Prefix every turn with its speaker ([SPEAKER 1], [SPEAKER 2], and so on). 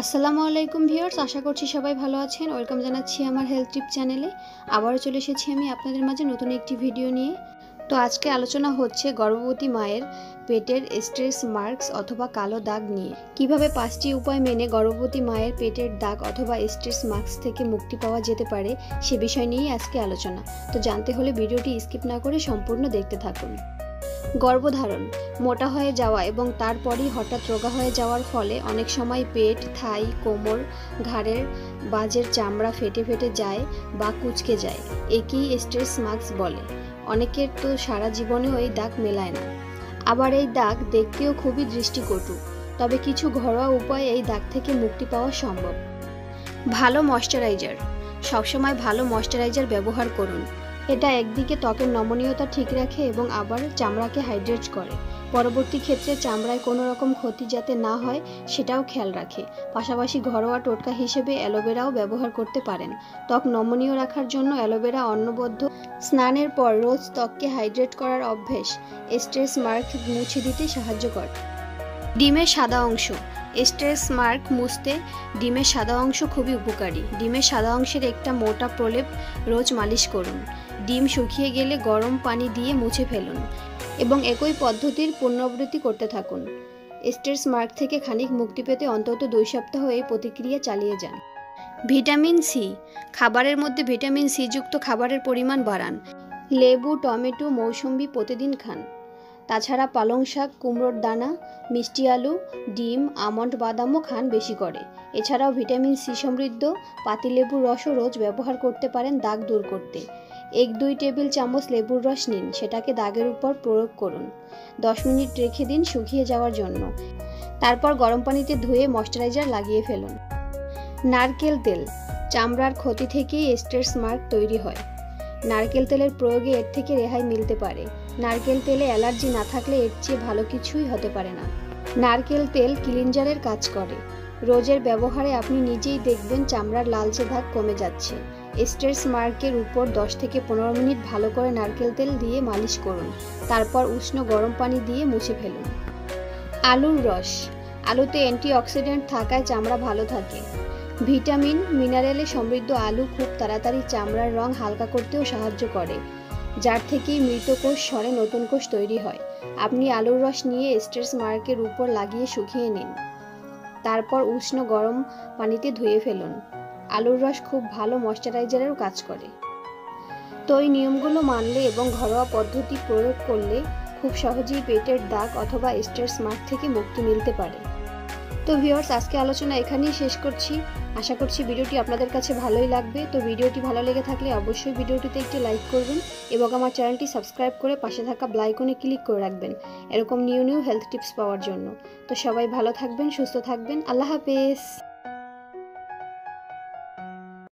[SPEAKER 1] আসসালামু আলাইকুম ভিউয়ার্স, আশা করছি সবাই ভালো আছেন। ওয়েলকাম জানাচ্ছি আমার হেলথ টিপ চ্যানেলে। আবারও চলে এসেছি আমি আপনাদের মাঝে নতুন একটি ভিডিও নিয়ে। তো আজকে আলোচনা হচ্ছে গর্ভবতী মায়ের পেটের স্ট্রেস মার্কস অথবা কালো দাগ নিয়ে। কিভাবে 5টি উপায় মেনে গর্ভবতী মায়ের পেটের দাগ অথবা স্ট্রেস মার্কস থেকে মুক্তি পাওয়া যেতে পারে সে বিষয় নিয়েই আজকে আলোচনা। তো জানতে হলে ভিডিওটি স্কিপ না করে সম্পূর্ণ দেখতে থাকুন। গর্ভধারণ, মোটা হয়ে যাওয়া এবং তারপরই হঠাৎ রোগা হয়ে যাওয়ার ফলে অনেক সময় পেট, থাই, কোমর, ঘাড়ের বাজের চামড়া ফেটে ফেটে যায় বা কুঁচকে যায়। একেই স্ট্রেস মার্কস বলে। অনেকের তো সারা জীবনেও এই দাগ মেলায় না। আবার এই দাগ দেখতেও খুবই দৃষ্টিকটু। তবে কিছু ঘরোয়া উপায়ে এই দাগ থেকে মুক্তি পাওয়া সম্ভব। ভালো ময়শ্চারাইজার, সবসময় ভালো ময়শ্চারাইজার ব্যবহার করুন। এটা একদিকে ত্বকের নমনীয়তা ঠিক রাখে এবং আবার চামড়াকে হাইড্রেট করে। পরবর্তী ক্ষেত্রে চামড়ায় কোনো রকম ক্ষতি যাতে না হয় সেটাও খেয়াল রাখে। পাশাপাশি ঘরোয়া টোটকা হিসেবে অ্যালোভেরাও ব্যবহার করতে পারেন। ত্বক নমনীয় রাখার জন্য অ্যালোভেরা অন্নবদ্ধ স্নানের পর রোজ ত্বককে হাইড্রেট করার অভ্যেস স্ট্রেস মার্ক মুছে দিতে সাহায্য করে। ডিমের সাদা অংশ, স্ট্রেস মার্ক মুছতে ডিমের সাদা অংশ খুবই উপকারী। ডিমের সাদা অংশের একটা মোটা প্রলেপ রোজ মালিশ করুন। ডিম শুকিয়ে গেলে গরম পানি দিয়ে মুছে ফেলুন এবং একই পদ্ধতির পুনরাবৃত্তি করতে থাকুন। স্ট্রেস মার্ক থেকে খানিক মুক্তি পেতে অন্তত 2 সপ্তাহ এই প্রতিক্রিয়া চালিয়ে যান। ভিটামিন সি, খাবারের মধ্যে ভিটামিন সি যুক্ত খাবারের পরিমাণ বাড়ান। লেবু, টমেটো, মৌসুম্বি প্রতিদিন খান। তাছাড়া পালং শাক, কুমড়োর দানা, মিষ্টি আলু, ডিম, আমন্ড বাদামও খান বেশি করে। এছাড়াও ভিটামিন সি সমৃদ্ধ পাতিলেবুর রসও রোজ ব্যবহার করতে পারেন দাগ দূর করতে। 1-2 টেবিল চামচ লেবুর রস নিন, সেটাকে দাগের উপর প্রয়োগ করুন। 10 মিনিট রেখে দিন শুকিয়ে যাওয়ার জন্য। তারপর গরম পানিতে ধুয়ে ময়শ্চারাইজার লাগিয়ে ফেলুন। নারকেল তেল, চামড়ার ক্ষতি থেকেই স্ট্রেস মার্ক তৈরি হয়। নারকেল তেলের প্রয়োগে এর থেকে রেহাই মিলতে পারে। নারকেল তেলে অ্যালার্জি না থাকলে এর চেয়ে ভালো কিছুই হতে পারে না। নারকেল তেল ক্লিনজারের কাজ করে। রোজের ব্যবহারে আপনি নিজেই দেখবেন চামড়ার লালচে দাগ কমে যাচ্ছে। স্ট্রেস মার্কের উপর 10 থেকে 15 মিনিট ভালো করে নারকেল তেল দিয়ে মালিশ করুন। তারপর উষ্ণ গরম পানি দিয়ে মুছে ফেলুন। আলুর রস, আলুতে অ্যান্টিঅক্সিডেন্ট থাকায় চামড়া ভালো থাকে। ভিটামিন, মিনারেলে সমৃদ্ধ আলু খুব তাড়াতাড়ি চামড়ার রং হালকা করতেও সাহায্য করে, যার থেকেই মৃত কোষ সরে নতুন কোষ তৈরি হয়। আপনি আলুর রস নিয়ে স্ট্রেস মার্কের উপর লাগিয়ে শুকিয়ে নিন। তারপর উষ্ণ গরম পানিতে ধুয়ে ফেলুন। আলুর রস খুব ভালো ময়শ্চারাইজারেরও কাজ করে। তো এই নিয়মগুলো মানলে এবং ঘরোয়া পদ্ধতি প্রয়োগ করলে খুব সহজেই পেটের দাগ অথবা স্ট্রেস মার্ক থেকে মুক্তি মিলতে পারে। তো ভিউয়ার্স, আজকে আলোচনা এখানেই শেষ করছি। আশা করছি ভিডিওটি আপনাদের কাছে ভালোই লাগবে। তো ভিডিওটি ভালো লেগে থাকলে অবশ্যই ভিডিওটিতে একটি লাইক করবেন এবং আমার চ্যানেলটি সাবস্ক্রাইব করে পাশে থাকা বেল আইকনে ক্লিক করে রাখবেন এরকম নিউ হেলথ টিপস পাওয়ার জন্য। তো সবাই ভালো থাকবেন, সুস্থ থাকবেন। আল্লাহ হাফেজ।